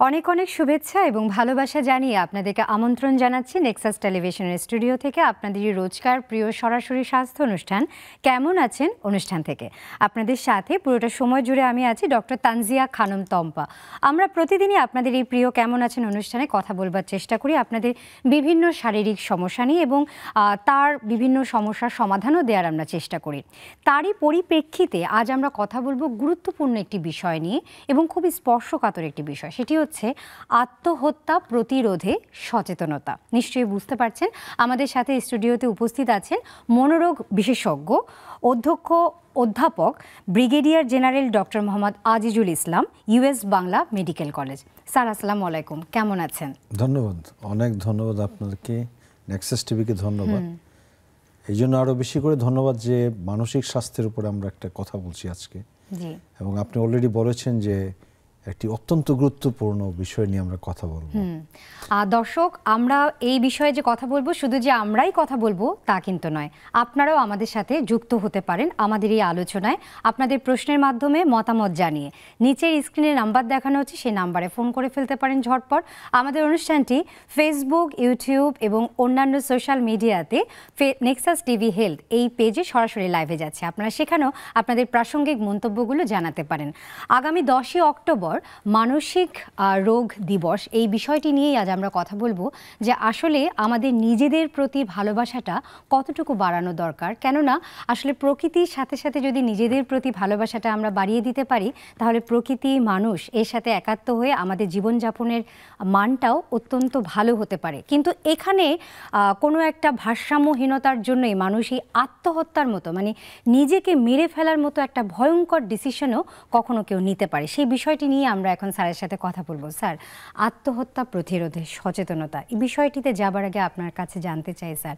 অনেক অনেক শুভেচ্ছা এবং ভালোবাসা জানিয়ে আপনাদেরকে আমন্ত্রণ জানাচ্ছি নেক্সাস টেলিভিশনের স্টুডিও থেকে আপনাদের রোজকার প্রিয় সরাসরি স্বাস্থ্য অনুষ্ঠান কেমন আছেন অনুষ্ঠান থেকে। আপনাদের সাথে পুরোটা সময় জুড়ে আমি আছি ডক্টর তানজিয়া খানম তম্পা। আমরা প্রতিদিনই আপনাদের এই প্রিয় কেমন আছেন অনুষ্ঠানে কথা বলবার চেষ্টা করি আপনাদের বিভিন্ন শারীরিক সমস্যা নিয়ে এবং তার বিভিন্ন সমস্যার সমাধানও দেওয়ার আমরা চেষ্টা করি। তারই পরিপ্রেক্ষিতে আজ আমরা কথা বলবো গুরুত্বপূর্ণ একটি বিষয় নিয়ে এবং খুবই স্পর্শকাতর একটি বিষয়, সেটি হচ্ছে আত্মহত্যা প্রতিরোধে সচেতনতা। নিশ্চয়ই বুঝতে পারছেন আমাদের সাথে স্টুডিওতে উপস্থিত আছেন মনোরোগ বিশেষজ্ঞ অধ্যাপক brigadier general doctor Mohammad Azizul Islam, US Bangla medical college. Sir আসসালামু আলাইকুম, কেমন আছেন? ধন্যবাদ, অনেক ধন্যবাদ আপনাদেরকে, নেক্সাস টিভিকে ধন্যবাদ। এই জন্য আরও বেশি করে ধন্যবাদ যে মানসিক স্বাস্থ্যের উপরে আমরা একটা কথা বলছি আজকে, এবং আপনি অলরেডি বলেছেন যে একটি অত্যন্ত গুরুত্বপূর্ণ বিষয় নিয়ে আমরা কথা বলবো। দর্শক, আমরা এই বিষয়ে যে কথা বলবো শুধু যে আমরাই কথা বলবো তা কিন্তু নয়, আপনারাও আমাদের সাথে যুক্ত হতে পারেন আমাদের এই আলোচনায় আপনাদের প্রশ্নের মাধ্যমে মতামত জানিয়ে। নিচের স্ক্রিনে নাম্বার দেখানো হচ্ছে, সেই নাম্বারে ফোন করে ফেলতে পারেন ঝটপট। আমাদের অনুষ্ঠানটি ফেসবুক, ইউটিউব এবং অন্যান্য সোশ্যাল মিডিয়াতে নেক্সাস টিভি হেলথ এই পেজে সরাসরি লাইভে যাচ্ছে, আপনারা সেখানেও আপনাদের প্রাসঙ্গিক মন্তব্যগুলো জানাতে পারেন। আগামী 10ই অক্টোবর মানসিক রোগ দিবস, এই বিষয়টি নিয়েই আজ আমরা কথা বলবো যে আসলে আমাদের নিজেদের প্রতি ভালোবাসাটা কতটুকু বাড়ানো দরকার। কেননা আসলে প্রকৃতির সাথে সাথে যদি নিজেদের প্রতি ভালোবাসাটা আমরা বাড়িয়ে দিতে পারি তাহলে প্রকৃতি, মানুষ এর সাথে একাত্ম হয়ে আমাদের জীবনযাপনের মানটাও অত্যন্ত ভালো হতে পারে। কিন্তু এখানে কোনো একটা ভারসাম্যহীনতার জন্যই মানুষ এই আত্মহত্যার মতো, মানে নিজেকে মেরে ফেলার মতো একটা ভয়ঙ্কর ডিসিশনও কখনো কেউ নিতে পারে। সেই বিষয়টি নিয়ে আমরা এখন স্যারের সাথে কথা বলবো। স্যার, আত্মহত্যা প্রতিরোধে সচেতনতা, এই বিষয়টিতে যাবার আগে আপনার কাছে জানতে চাই স্যার,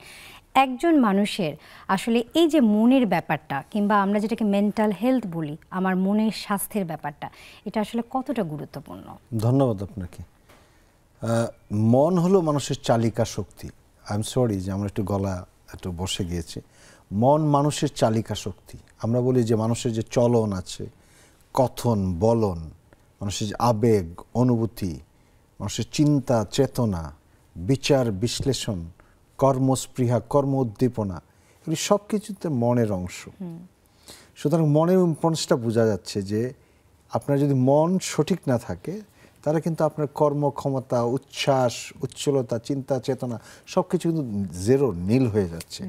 একজন মানুষের আসলে এই যে মনের ব্যাপারটা, কিংবা আমরা যেটাকে মেন্টাল হেলথ বলি, আমার মনের স্বাস্থ্যের ব্যাপারটা, এটা আসলে কতটা গুরুত্বপূর্ণ? ধন্যবাদ আপনাকে। মন হলো মানুষের চালিকা শক্তি। আই এম সরি যে আমার একটু গলা একটু বসে গিয়েছে। মন মানুষের চালিকা শক্তি। আমরা বলি যে মানুষের যে চলন আছে, কথন, বলন, মানুষের যে আবেগ, অনুভূতি, মানুষের চিন্তা, চেতনা, বিচার, বিশ্লেষণ, কর্মস্পৃহা, কর্ম উদ্দীপনা, এগুলি সব কিছুতে মনের অংশ। সুতরাং মনের ইম্পর্টেন্সটা বোঝা যাচ্ছে যে আপনার যদি মন সঠিক না থাকে তাহলে কিন্তু আপনার কর্মক্ষমতা, উচ্ছ্বাস, উচ্ছলতা, চিন্তা, চেতনা সব কিছু কিন্তু জেরো, নীল হয়ে যাচ্ছে।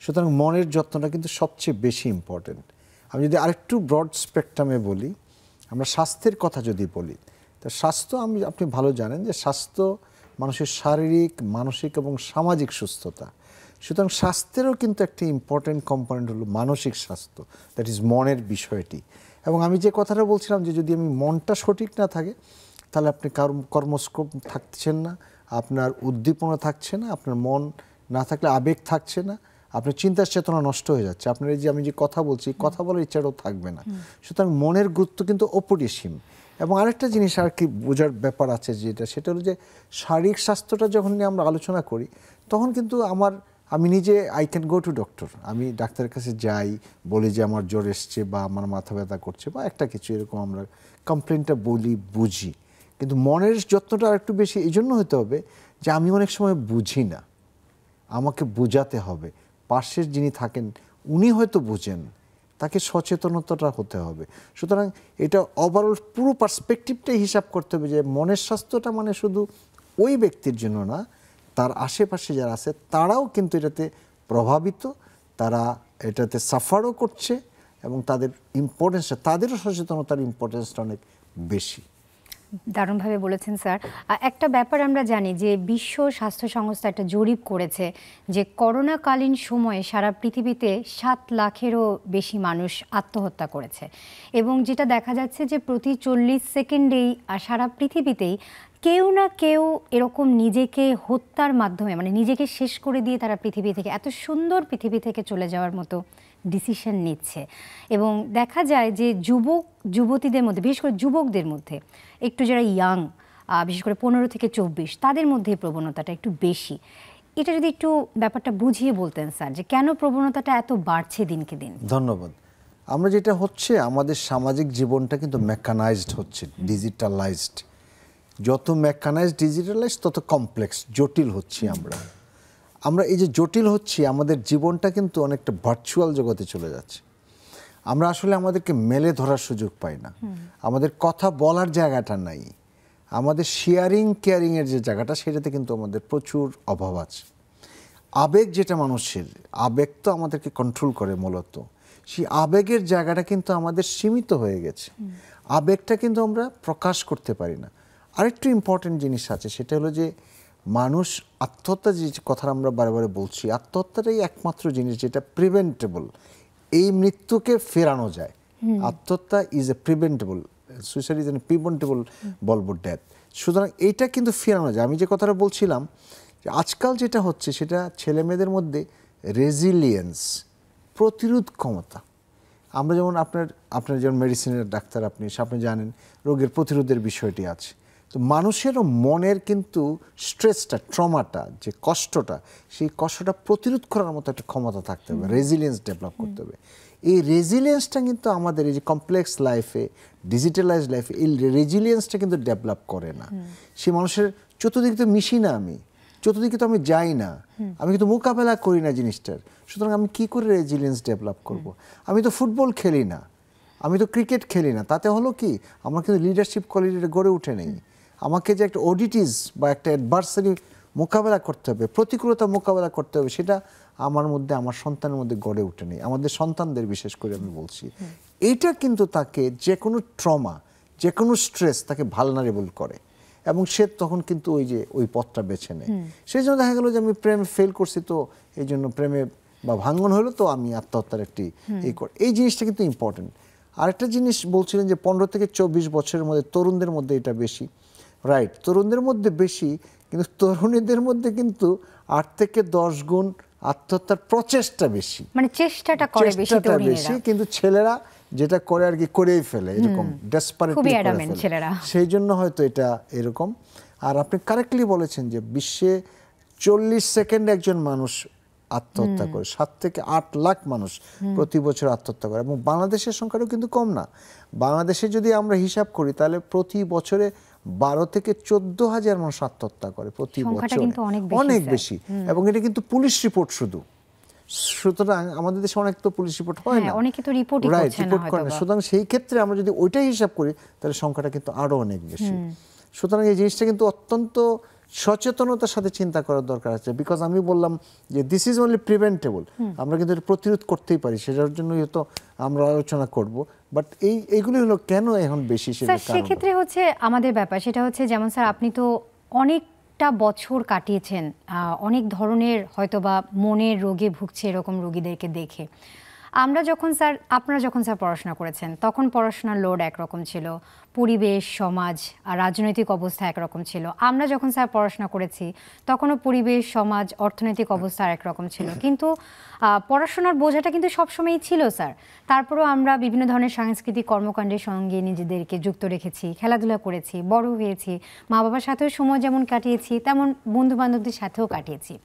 সুতরাং মনের যত্নটা কিন্তু সবচেয়ে বেশি ইম্পর্টেন্ট। আমি যদি আরেকটু ব্রড স্পেকট্রামে বলি, আমরা স্বাস্থ্যের কথা যদি বলি, তা স্বাস্থ্য আপনি ভালো জানেন যে স্বাস্থ্য মানুষের শারীরিক, মানসিক এবং সামাজিক সুস্থতা। সুতরাং স্বাস্থ্যেরও কিন্তু একটি ইম্পর্টেন্ট কম্পোনেন্ট হলো মানসিক স্বাস্থ্য, দ্যাট ইজ মনের বিষয়টি। এবং আমি যে কথাটা বলছিলাম যে যদি আমি মনটা সঠিক না থাকে তাহলে আপনি কর্মস্কোপ থাকছেন না, আপনার উদ্দীপনা থাকছে না, আপনার মন না থাকলে আবেগ থাকছে না, আপনার চিন্তার চেতনা নষ্ট হয়ে যাচ্ছে, আপনার এই যে আমি যে কথা বলছি কথা বলার ইচ্ছাটাও থাকবে না। সুতরাং মনের গুরুত্ব কিন্তু অপরিসীম। এবং আরেকটা জিনিস আর কি বোঝার ব্যাপার আছে যেটা, সেটা হলো যে শারীরিক স্বাস্থ্যটা যখন নিয়ে আমরা আলোচনা করি তখন কিন্তু আমি নিজে I can go to doctor, আমি ডাক্তারের কাছে যাই, বলি যে আমার জ্বর এসছে বা আমার মাথা ব্যথা করছে বা একটা কিছু এরকম, আমরা কমপ্লেনটা বলি, বুঝি। কিন্তু মনের যত্নটা আরেকটু বেশি এই জন্য হতে হবে যে আমি অনেক সময় বুঝি না, আমাকে বোঝাতে হবে। পাশের যিনি থাকেন উনি হয়তো বুঝেন, তাকে সচেতনতাটা হতে হবে। সুতরাং এটা ওভারঅল পুরো পার্সপেক্টিভটাই হিসাব করতে হবে যে মনের স্বাস্থ্যটা মানে শুধু ওই ব্যক্তির জন্য না, তার আশেপাশে যারা আছে তারাও কিন্তু এটাতে প্রভাবিত, তারা এটাতে সাফারও করছে এবং তাদের ইম্পর্টেন্সটা, তাদেরও সচেতনতার ইম্পর্টেন্সটা অনেক বেশি। দারুণভাবে বলেছেন স্যার। একটা ব্যাপার আমরা জানি যে বিশ্ব স্বাস্থ্য সংস্থা একটা জরিপ করেছে যে করোনাকালীন সময়ে সারা পৃথিবীতে 7 লাখেরও বেশি মানুষ আত্মহত্যা করেছে, এবং যেটা দেখা যাচ্ছে যে প্রতি 40 সেকেন্ডেই সারা পৃথিবীতেই কেউ না কেউ এরকম নিজেকে হত্যার মাধ্যমে, মানে নিজেকে শেষ করে দিয়ে তারা পৃথিবী থেকে, এত সুন্দর পৃথিবী থেকে চলে যাওয়ার মতো ডিসিশন নিচ্ছে। এবং দেখা যায় যে যুবতীদের মধ্যে, বিশেষ করে যুবকদের মধ্যে, একটু যারা ইয়াং, বিশেষ করে 15 থেকে 24, তাদের মধ্যে এই প্রবণতাটা একটু বেশি। এটা যদি একটু ব্যাপারটা বুঝিয়ে বলতেন স্যার, যে কেন প্রবণতাটা এত বাড়ছে দিনকে দিন। ধন্যবাদ। আমরা যেটা হচ্ছে, আমাদের সামাজিক জীবনটা কিন্তু মেকানাইজড হচ্ছে, ডিজিটালাইজড। যত মেকানাইজ ডিজিটালাইজ তত কমপ্লেক্স জটিল হচ্ছি আমরা এই যে জটিল হচ্ছি আমাদের জীবনটা কিন্তু অনেকটা ভার্চুয়াল জগতে চলে যাচ্ছে। আমরা আসলে আমাদেরকে মেলে ধরার সুযোগ পাই না, আমাদের কথা বলার জায়গাটা নাই, আমাদের শেয়ারিং কেয়ারিংয়ের যে জায়গাটা সেটাতে কিন্তু আমাদের প্রচুর অভাব আছে। আবেগ যেটা মানুষের, আবেগ তো আমাদেরকে কন্ট্রোল করে মূলত, সেই আবেগের জায়গাটা কিন্তু আমাদের সীমিত হয়ে গেছে। আবেগটা কিন্তু আমরা প্রকাশ করতে পারি না। আরেকটু ইম্পর্টেন্ট জিনিস আছে, সেটা হলো যে মানুষ আত্মহত্যা যে কথা আমরা বারে বারে বলছি, আত্মহত্যাটাই একমাত্র জিনিস যেটা প্রিভেন্টেবল, এই মৃত্যুকে ফেরানো যায়। আত্মহত্যা is a preventable, suicide is a preventable বলবো ডেথ। সুতরাং এইটা কিন্তু ফেরানো যায়। আমি যে কথাটা বলছিলাম যে আজকাল যেটা হচ্ছে সেটা ছেলে মেয়েদের মধ্যে রেজিলিয়েন্স, প্রতিরোধ ক্ষমতা। আমরা যেমন আপনার যেমন মেডিসিনের ডাক্তার, আপনি জানেন রোগের প্রতিরোধের বিষয়টি আছে। তো মানুষেরও মনের কিন্তু স্ট্রেসটা, ট্রমাটা, যে কষ্টটা, সেই কষ্টটা প্রতিরোধ করার মতো একটা ক্ষমতা থাকতে হবে, রেজিলিয়েন্স ডেভেলপ করতে হবে। এই রেজিলিয়েন্সটা কিন্তু আমাদের এই যে কমপ্লেক্স লাইফে, ডিজিটালাইজ লাইফে, এই রেজিলিয়েন্সটা কিন্তু ডেভেলপ করে না। সে মানুষের চতুর্দিকে তো মিশি না, আমি চতুর্দিকে তো আমি যাই না, আমি কিন্তু মোকাবেলা করি না জিনিসটার। সুতরাং আমি কি করে রেজিলিয়েন্স ডেভেলপ করব? আমি তো ফুটবল খেলি না, আমি তো ক্রিকেট খেলি না, তাতে হলো কি আমার কিন্তু লিডারশিপ কোয়ালিটিটা গড়ে উঠে নেই। আমাকে যে একটা অডিটিস বা একটা অ্যাডভার্সারি মোকাবেলা করতে হবে, প্রতিকূলতা মোকাবেলা করতে হবে, সেটা আমার মধ্যে, আমার সন্তানের মধ্যে গড়ে উঠে নেই। আমাদের সন্তানদের বিশেষ করে আমি বলছি, এইটা কিন্তু তাকে যে কোনো ট্রমা, যে কোনো স্ট্রেস তাকে ভালনারেবল করে, এবং সে তখন কিন্তু ওই পথটা বেছে নেয়। সেই জন্য দেখা গেল যে আমি প্রেমে ফেল করছি, তো এই জন্য প্রেমে বা ভাঙ্গন হলো, তো আমি আত্মহত্যার একটি এই জিনিসটা কিন্তু ইম্পর্টেন্ট। আরেকটা জিনিস বলছিলেন যে 15 থেকে 24 বছরের মধ্যে তরুণদের মধ্যে এটা বেশি, রাইট, তরুণদের মধ্যে বেশি, কিন্তু তরুণীদের মধ্যে কিন্তু 8 থেকে 10 গুণ আত্মহত্যার প্রচেষ্টা বেশি, মানে চেষ্টাটা করে বেশি, কিন্তু ছেলেরা যেটা করে আর কি করেই ফেলে, এরকম ডেসপারেটলি করে ফেলে। সেই জন্য হয়তো এটা এরকম। আর আপনি কারেক্টলি বলেছেন যে বিশ্বে 40 সেকেন্ডে একজন মানুষ আত্মহত্যা করে, 7 থেকে 8 লাখ মানুষ প্রতি বছর আত্মহত্যা করে, এবং বাংলাদেশের সংখ্যাটাও কিন্তু কম না। বাংলাদেশে যদি আমরা হিসাব করি তাহলে প্রতি বছরে 12 থেকে 14 হাজার মানুষ আত্মহত্যা করে প্রতি বছর, অনেক বেশি। এবং এটা কিন্তু পুলিশ রিপোর্ট শুধু। সুতরাং আমাদের দেশে অনেক তো পুলিশ রিপোর্ট হয় না, অনেকে তো রিপোর্ট করে না। সুতরাং সেই ক্ষেত্রে আমরা যদি ওইটাই হিসাব করি তাহলে সংখ্যাটা কিন্তু আরো অনেক বেশি। সুতরাং এই জিনিসটা কিন্তু অত্যন্ত সচেতনতার সাথে চিন্তা করার দরকার আছে। বিকজ আমি বললাম যে দিস ইজ অনলি প্রিভেন্টেবল, আমরা কিন্তু এটা প্রতিরোধ করতেই পারি, সেটার জন্যই হয়তো আমরা আলোচনা করব। বাট এইগুলি হলো কেন এখন বেশি, সেক্ষেত্রে হচ্ছে আমাদের ব্যাপার সেটা হচ্ছে, যেমন স্যার আপনি তো অনেকটা বছর কাটিয়েছেন, অনেক ধরনের হয়তোবা মনের রোগে ভুগছে এরকম রোগীদেরকে দেখে। আপনারা যখন স্যার পড়াশোনা করেছেন তখন পড়াশোনার লোড একরকম ছিল, পরিবেশ, সমাজ আর রাজনৈতিক অবস্থা একরকম ছিল। আমরা যখন স্যার পড়াশোনা করেছি তখনও পরিবেশ, সমাজ, অর্থনৈতিক অবস্থা একরকম ছিল, কিন্তু পড়াশোনার বোঝাটা কিন্তু সবসময়ই ছিল স্যার। তারপরেও আমরা বিভিন্ন ধরনের সাংস্কৃতিক কর্মকাণ্ডের সঙ্গে নিজেদেরকে যুক্ত রেখেছি, খেলাধুলা করেছি, বড় হয়েছি, মা বাবার সাথেও সময় যেমন কাটিয়েছি তেমন বন্ধুবান্ধবদের সাথেও কাটিয়েছি।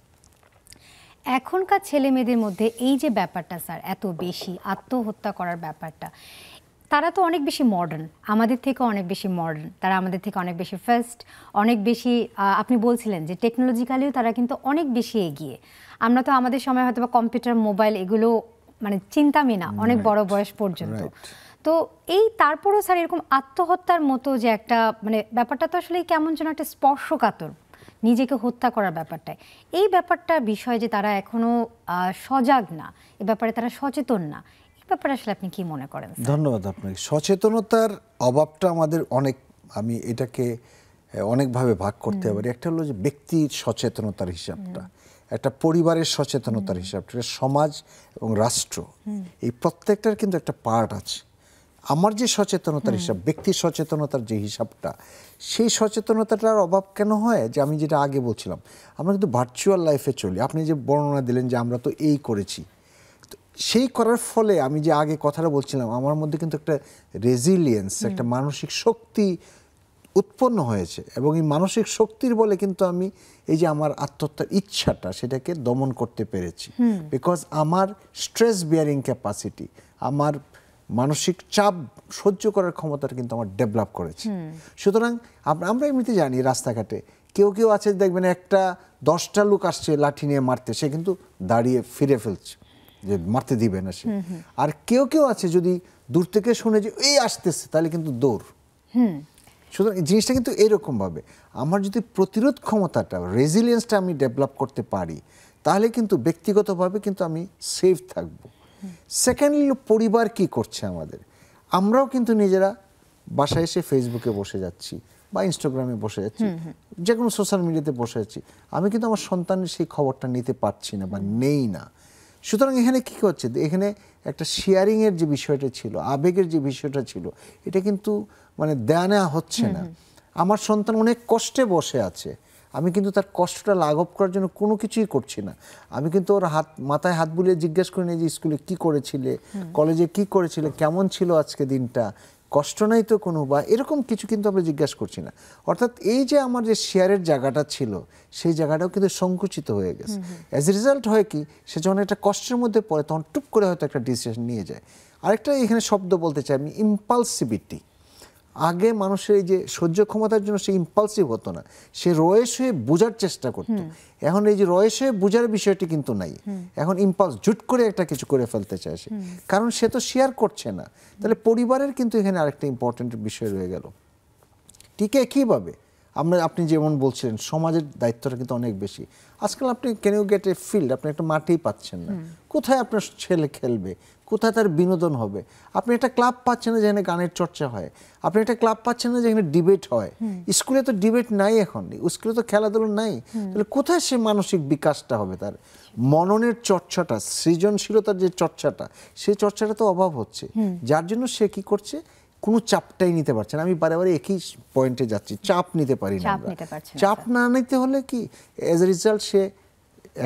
এখনকার ছেলে মেয়েদের মধ্যে এই যে ব্যাপারটা স্যার, এত বেশি আত্মহত্যা করার ব্যাপারটা, তারা তো অনেক বেশি মডার্ন, আমাদের থেকে অনেক বেশি মডার্ন, তারা আমাদের থেকে অনেক বেশি ফাস্ট, অনেক বেশি আপনি বলছিলেন যে টেকনোলজিক্যালিও তারা কিন্তু অনেক বেশি এগিয়ে। আমরা তো আমাদের সময় হয়তো বা কম্পিউটার, মোবাইল এগুলো মানে চিন্তামই না অনেক বড় বয়স পর্যন্ত। তো তারপরও স্যার এরকম আত্মহত্যার মতো যে একটা মানে ব্যাপারটা তো আসলে কেমন যেন একটা স্পর্শকাতর, নিজেকে হত্যা করার ব্যাপারটায়, এই ব্যাপারটা বিষয়ে যে তারা এখনো সজাগ না, এ ব্যাপারে তারা সচেতন না, এই ব্যাপারে আসলে আপনি কি মনে করেন? ধন্যবাদ আপনাকে। সচেতনতার অভাবটা আমাদের অনেক, আমি এটাকে অনেকভাবে ভাগ করতে পারি। একটা হলো যে ব্যক্তির সচেতনতার হিসাবটা, একটা পরিবারের সচেতনতার হিসাবটা, সমাজ এবং রাষ্ট্র, এই প্রত্যেকটার কিন্তু একটা পার্ট আছে। আমার যে সচেতনতার হিসাব, ব্যক্তির সচেতনতার যে হিসাবটা, সেই সচেতনতাটার অভাব কেন হয়? যে আমি যেটা আগে বলছিলাম, আমরা কিন্তু ভার্চুয়াল লাইফে চলি। আপনি যে বর্ণনা দিলেন যে আমরা তো এই করেছি, তো সেই করার ফলে আমি যে আগে কথাটা বলছিলাম, আমার মধ্যে কিন্তু একটা রেজিলিয়েন্স, একটা মানসিক শক্তি উৎপন্ন হয়েছে, এবং এই মানসিক শক্তির বলে কিন্তু আমি এই যে আমার আত্মহত্যার ইচ্ছাটা, সেটাকে দমন করতে পেরেছি। বিকজ আমার স্ট্রেস বিয়ারিং ক্যাপাসিটি, আমার মানসিক চাপ সহ্য করার ক্ষমতাটা কিন্তু আমার ডেভেলপ করেছে। সুতরাং আমরা এমনিতে জানি রাস্তাঘাটে কেউ কেউ আছে দেখবেন একটা 10টা লোক আসছে লাঠি নিয়ে মারতে, সে কিন্তু দাঁড়িয়ে ফিরে ফেলছে যে মারতে দিবে না সে। আর কেউ কেউ আছে যদি দূর থেকে শুনে যে এই আসতেছে তাহলে কিন্তু দৌড়। সুতরাং জিনিসটা কিন্তু এইরকমভাবে আমার যদি প্রতিরোধ ক্ষমতাটা রেজিলিয়েন্সটা আমি ডেভেলপ করতে পারি তাহলে কিন্তু ব্যক্তিগতভাবে কিন্তু আমি সেফ থাকবো। সেকেন্ডলি পরিবার কি করছে আমাদের, আমরাও কিন্তু নিজেরা বাসায় এসে ফেসবুকে বসে যাচ্ছি বা ইনস্টাগ্রামে বসে যাচ্ছি, যে কোনো সোশ্যাল মিডিয়াতে বসে যাচ্ছি, আমি কিন্তু আমার সন্তানের সেই খবরটা নিতে পারছি না বা নেই না। সুতরাং এখানে কী হচ্ছে, এখানে একটা শেয়ারিংয়ের যে বিষয়টা ছিল, আবেগের যে বিষয়টা ছিল, এটা কিন্তু মানে দেয়া নেওয়া হচ্ছে না। আমার সন্তান অনেক কষ্টে বসে আছে, আমি কিন্তু তার কষ্টটা লাঘব করার জন্য কোনো কিছুই করছি না। আমি কিন্তু ওর মাথায় হাত বুলিয়ে জিজ্ঞেস করি না যে স্কুলে কি করেছিলে, কলেজে কি করেছিলে, কেমন ছিল আজকে দিনটা, কষ্ট নাই তো কোনো, বা এরকম কিছু কিন্তু আমরা জিজ্ঞাসা করছি না। অর্থাৎ এই যে আমার যে শেয়ারের জায়গাটা ছিল সেই জায়গাটাও কিন্তু সংকুচিত হয়ে গেছে। অ্যাজ এ রেজাল্ট হয় কি, সে যখন একটা কষ্টের মধ্যে পড়ে তখন টুপ করে হয়তো একটা ডিসিশন নিয়ে যায়। আরেকটা এখানে শব্দ বলতে চাই আমি, ইম্পালসিভিটি। আগে মানুষের এই যে সহ্য ক্ষমতার জন্য সে ইম্পালসিভ হতো না, সে রয়েস হয়ে বোঝার চেষ্টা করতো। এখন এই যে রয়েস হয়ে বোঝার বিষয়টি কিন্তু নাই, এখন ইম্পালস জুট করে একটা কিছু করে ফেলতে চায় সে, কারণ সে তো শেয়ার করছে না। তাহলে পরিবারের কিন্তু এখানে আরেকটা ইম্পর্টেন্ট বিষয় রয়ে গেল। ঠিক একইভাবে আপনি যেমন বলছিলেন সমাজের দায়িত্বটা কিন্তু অনেক বেশি। আজকাল আপনি can you get a field, আপনি একটা মাঠেই পাচ্ছেন না, কোথায় আপনার ছেলে খেলবে, কোথায় তার বিনোদন হবে। আপনি একটা ক্লাব পাচ্ছেন না যেখানে গানের চর্চা হয়, আপনি একটা ক্লাব পাচ্ছেন না যেখানে ডিবেট হয়। স্কুলে তো ডিবেট নাই, এখন স্কুলে তো খেলাধুলো নাই, তাহলে কোথায় সে মানসিক বিকাশটা হবে, তার মননের চর্চাটা, সৃজনশীলতার যে চর্চাটা, সেই চর্চাটা তো অভাব হচ্ছে। যার জন্য সে কি করছে, কোনো চাপটাই নিতে পারছে না। আমি বারে বারে একই পয়েন্টে যাচ্ছি, চাপ নিতে পারি না। চাপ না নিতে হলে কি এজ এ রেজাল্ট সে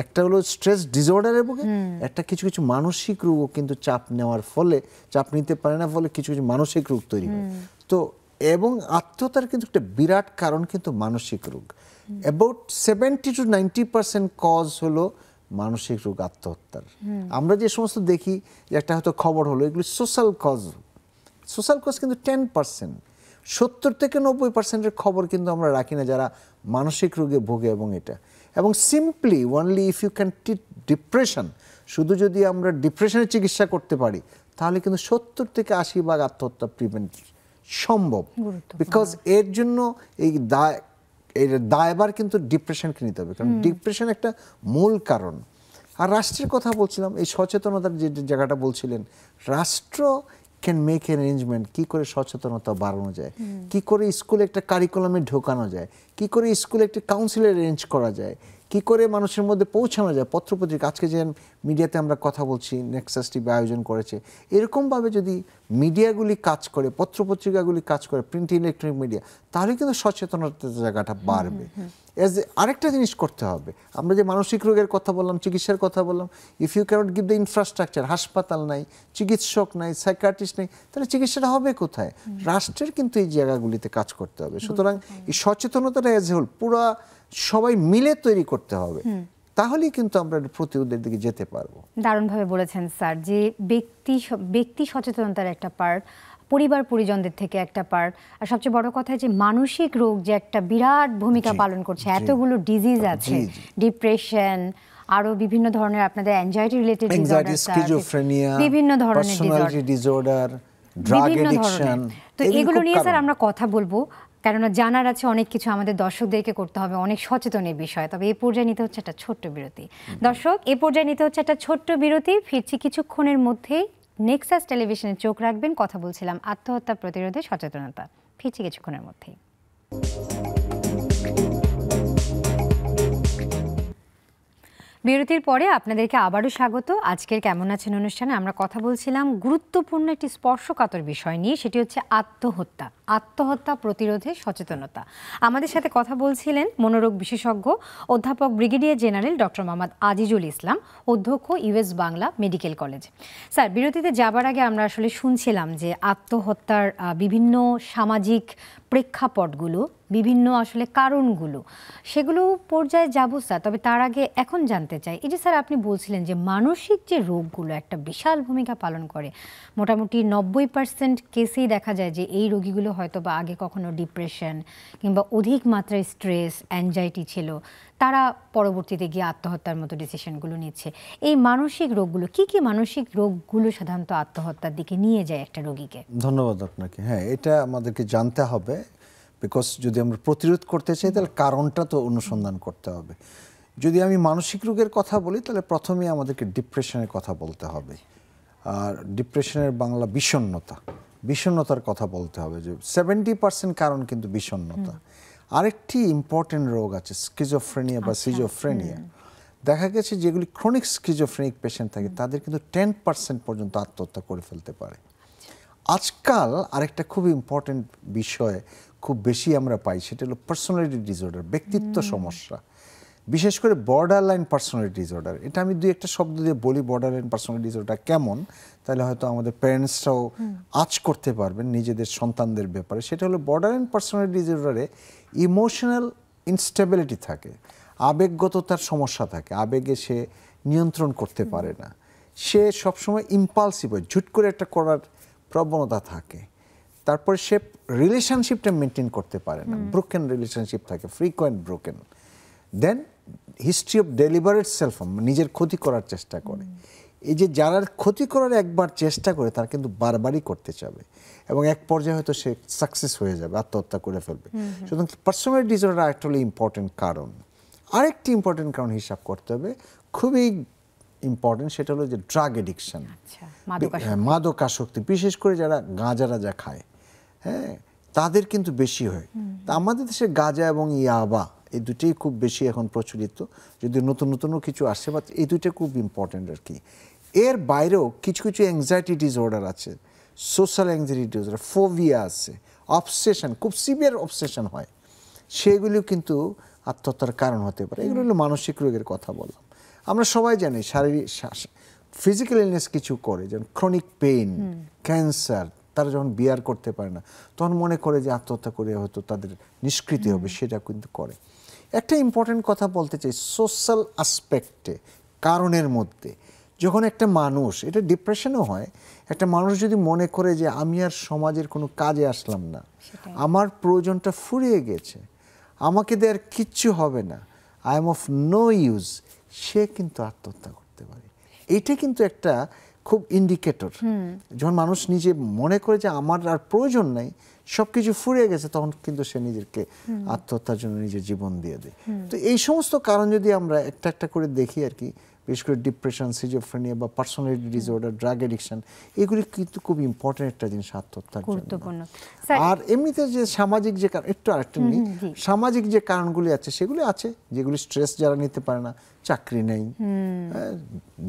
একটা হলো স্ট্রেস ডিসঅর্ডারের বুকে, একটা কিছু কিছু মানসিক রোগও কিন্তু চাপ নেওয়ার ফলে, চাপ নিতে পারে না ফলে কিছু কিছু মানসিক রোগ তৈরি হয়। তো এবং আত্মহত্যার কিন্তু একটা বিরাট কারণ কিন্তু মানসিক রোগ। অ্যাবাউট 70 to 90% কজ হলো মানসিক রোগ আত্মহত্যার। আমরা যে সমস্ত দেখি যে একটা হয়তো খবর হলো, এগুলো সোশ্যাল কজ। সোশ্যাল কজ কিন্তু 10%, 70 থেকে 90%-এর খবর কিন্তু আমরা রাখি না যারা মানসিক রোগে ভোগে। এবং simply only if you can treat depression, শুধু যদি আমরা ডিপ্রেশনের চিকিৎসা করতে পারি তাহলে কিন্তু 70 থেকে 80% আত্মহত্যা প্রিভেন্ট সম্ভব। বিকজ এর জন্য এই দায়ভার কিন্তু ডিপ্রেশনকে নিতে হবে, কারণ ডিপ্রেশন একটা মূল কারণ। আর রাষ্ট্রের কথা বলছিলাম, এই সচেতনতার যে জায়গাটা বলছিলেন, রাষ্ট্র ক্যান মেক অ্যারেঞ্জমেন্ট, কী করে সচেতনতা বাড়ানো যায়, কি করে স্কুলে একটা কারিকুলামে ঢোকানো যায়, কি করে স্কুলে একটা কাউন্সিলের অ্যারেঞ্জ করা যায়, কি করে মানুষের মধ্যে পৌঁছানো যায়। পত্রপত্রিকা আজকে যে মিডিয়াতে আমরা কথা বলছি, নেক্সাস টিভি আয়োজন করেছে, এরকমভাবে যদি মিডিয়াগুলি কাজ করে, পত্রপত্রিকাগুলি কাজ করে, প্রিন্ট ইলেকট্রনিক মিডিয়া, তাহলে কিন্তু সচেতনতার জায়গাটা বাড়বে। আরেকটা জিনিস করতে হবে, আমরা যে মানসিক রোগের কথা বললাম, চিকিৎসার কথা বললাম, if you can't give the infrastructure, হাসপাতাল নাই, চিকিৎসক নাই, সাইকিয়াট্রিস্ট নেই, তাহলে চিকিৎসাটা হবে কোথায়? রাষ্ট্রের কিন্তু এই জায়গাগুলিতে কাজ করতে হবে। সুতরাং এই সচেতনতাটা এজ এ হোল পুরা সবাই মিলে তৈরি করতে হবে, তাহলেই কিন্তু আমরা প্রতিরোধের দিকে যেতে পারবো। দারুণভাবে বলেছেন স্যার, যে ব্যক্তি সচেতনতার একটা পার্ট, পরিবার পরিজনদের থেকে একটা পার্ট, আর সবচেয়ে বড় কথা যে মানসিক রোগ যে একটা বিরাট ভূমিকা পালন করছে। এতগুলো ডিজিজ আছে, ডিপ্রেশন, আরো বিভিন্ন ধরনের আপনাদের অ্যাংজাইটি রিলেটেড ডিসঅর্ডার, স্কিজোফ্রেনিয়া, বিভিন্ন ধরনের পার্সোনালিটি ডিসঅর্ডার, ড্রাগ অ্যাডিকশন। তো এগুলো নিয়ে স্যার আমরা কথা বলবো, কেননা জানার আছে অনেক কিছু, আমাদের দর্শকদেরকে করতে হবে অনেক সচেতনের বিষয়। তবে এই পর্যায়ে নিতে হচ্ছে একটা ছোট্ট বিরতি। দর্শক, এই পর্যায়ে নিতে হচ্ছে একটা ছোট্ট বিরতি। ফিরছি কিছুক্ষণের মধ্যেই। নেক্সাস টেলিভিশনে চোখ রাখবেন। কথা বলছিলাম আত্মহত্যা প্রতিরোধে সচেতনতা। ফিরছি কিছুক্ষণের মধ্যেই। বিরতির পরে আপনাদেরকে আবারও স্বাগত। আজকের কেমন আছেন অনুষ্ঠানে আমরা কথা বলছিলাম গুরুত্বপূর্ণ একটি স্পর্শকাতর বিষয় নিয়ে, সেটি হচ্ছে আত্মহত্যা। আত্মহত্যা প্রতিরোধে সচেতনতা। আমাদের সাথে কথা বলছিলেন মনোরোগ বিশেষজ্ঞ অধ্যাপক brigadier general doctor Mohammad Azizul Islam, অধ্যক্ষ US Bangla medical college. Sir, বিরতিতে যাবার আগে আমরা আসলে শুনছিলাম যে আত্মহত্যার বিভিন্ন সামাজিক প্রেক্ষাপটগুলো, বিভিন্ন আসলে কারণগুলো, সেগুলো পর্যায়ে যাবো স্যার। তবে তার আগে এখন জানতে চাই, এই যে স্যার আপনি বলছিলেন যে মানসিক যে রোগগুলো একটা বিশাল ভূমিকা পালন করে, মোটামুটি 90% কেসেই দেখা যায় যে এই রোগীগুলো হয়তো বা আগে কখনো ডিপ্রেশন কিংবা অধিক মাত্রায় স্ট্রেস, অ্যাংজাইটি ছিল, তারা পরবর্তীতে গিয়ে আত্মহত্যার মতো ডিসিশনগুলো নিচ্ছে। এই মানসিক রোগগুলো কি কি মানসিক রোগগুলো সাধারণত আত্মহত্যার দিকে নিয়ে যায় একটা রোগীকে? ধন্যবাদ আপনাকে। হ্যাঁ, এটা আমাদেরকে জানতে হবে, বিকজ যদি আমরা প্রতিরোধ করতে চাই তাহলে কারণটা তো অনুসন্ধান করতে হবে। যদি আমি মানসিক রোগের কথা বলি তাহলে প্রথমেই আমাদেরকে ডিপ্রেশনের কথা বলতে হবে। আর ডিপ্রেশনের বাংলা বিষণ্ণতার কথা বলতে হবে, যে 70% কারণ কিন্তু বিষণ্ণতা। আরেকটি ইম্পর্টেন্ট রোগ আছে স্কিজোফ্রেনিয়া বা সিজোফ্রেনিয়া। দেখা গেছে যেগুলি ক্রনিক স্কিজোফ্রেনিক পেশেন্ট থাকে তাদের কিন্তু 10% পর্যন্ত আত্মহত্যা করে ফেলতে পারে। আজকাল আরেকটা খুব ইম্পর্টেন্ট বিষয় খুব বেশি আমরা পাই, সেটা হলো পার্সোনালিটি ডিসঅর্ডার, ব্যক্তিত্ব সমস্যা, বিশেষ করে বর্ডার লাইন পার্সোনালিটি ডিসঅর্ডার। এটা আমি দুই একটা শব্দ দিয়ে বলি বর্ডার লাইন পার্সোনালিটি ডিসঅর্ডার কেমন, তাহলে হয়তো আমাদের প্যারেন্টসরাও আঁচ করতে পারবেন নিজেদের সন্তানদের ব্যাপারে। সেটা হলো বর্ডার লাইন পার্সোনালিটি ডিসঅর্ডারে ইমোশনাল ইনস্টেবিলিটি থাকে, আবেগগততার সমস্যা থাকে, আবেগে সে নিয়ন্ত্রণ করতে পারে না, সে সবসময় ইম্পালসিভ হয়, ঝুট করে একটা করার প্রবণতা থাকে। তারপরে সে রিলেশনশিপটা মেনটেন করতে পারে না, ব্রোকেন রিলেশনশিপ থাকে, frequent broken. Then history of delivered self harm, নিজের ক্ষতি করার চেষ্টা করে। এই যে যারা ক্ষতি করার একবার চেষ্টা করে তারা কিন্তু বারবারই করতে চাবে এবং এক পর্যায়ে হয়তো সে সাকসেস হয়ে যাবে, আত্মহত্যা করে ফেলবে। সুতরাং পার্সোনালিটি ডিসঅর্ডার অ্যাকচুয়ালি ইম্পর্টেন্ট কারণ। আরেকটি ইম্পর্টেন্ট কারণ হিসাব করতে হবে, খুবই ইম্পর্টেন্ট, সেটা হলো যে ড্রাগ এডিকশন, মাদকাসক্তি, বিশেষ করে যারা গাঁজা খায়, হ্যাঁ, তাদের কিন্তু বেশি হয়। তা আমাদের দেশে গাঁজা এবং ইয়াবা এই দুটোই খুব বেশি এখন প্রচলিত, যদি নতুন নতুনও কিছু আসছে, বাট এই দুটো খুব ইম্পর্টেন্ট আর কি। এর বাইরেও কিছু কিছু অ্যাংজাইটি ডিসঅর্ডার আছে, সোশ্যাল অ্যাংজাইটি ডিসঅর্ডার, ফোবিয়া আছে, অবসেশন, খুব সিভিয়ার অবসেশন হয়, সেগুলিও কিন্তু আত্মহত্যার কারণ হতে পারে। এগুলো হলো মানসিক রোগের কথা বললাম। আমরা সবাই জানি শারীরিক ফিজিক্যাল ইলনেস কিছু করে, যেমন ক্রনিক পেইন, ক্যান্সার, তারা যখন বিয়ার করতে পারে না তখন মনে করে যে আত্মহত্যা করে হয়তো তাদের নিষ্কৃতি হবে, সেটা কিন্তু করে। একটা ইম্পর্টেন্ট কথা বলতে চাই, সোশ্যাল আসপেক্টে কারণের মধ্যে যখন একটা মানুষ, এটা ডিপ্রেশনও হয়, একটা মানুষ যদি মনে করে যে আমি আর সমাজের কোনো কাজে আসলাম না, আমার প্রয়োজনটা ফুরিয়ে গেছে, আমাকে দেওয়ার কিচ্ছু হবে না, I am of no use, সে কিন্তু আত্মহত্যা করতে পারে। এইটা কিন্তু একটা খুব ইন্ডিকেটর। যখন মানুষ নিজে মনে করে যে আমার আর প্রয়োজন নাই, সব কিছু ফুরিয়ে গেছে, তখন কিন্তু সে নিজেকে আত্মহত্যার জন্য নিজের জীবন দিয়ে দেয়। তো এই সমস্ত কারণ যদি আমরা একটা একটা করে দেখি আর কি, বিশেষ করে ডিপ্রেশন, সিজোফ্রেনিয়া বা পার্সোনালিটি ডিসঅর্ডার, ড্রাগ এডিকশন, এগুলি কিন্তু খুব ইম্পর্টেন্ট একটা জিনিস আত্মহত্যার জন্য। আর এমনিতে যে সামাজিক যে একটু আরেকটা নেই, সামাজিক যে কারণগুলি আছে সেগুলি আছে, যেগুলি স্ট্রেস যারা নিতে পারে না, চাকরি নেই,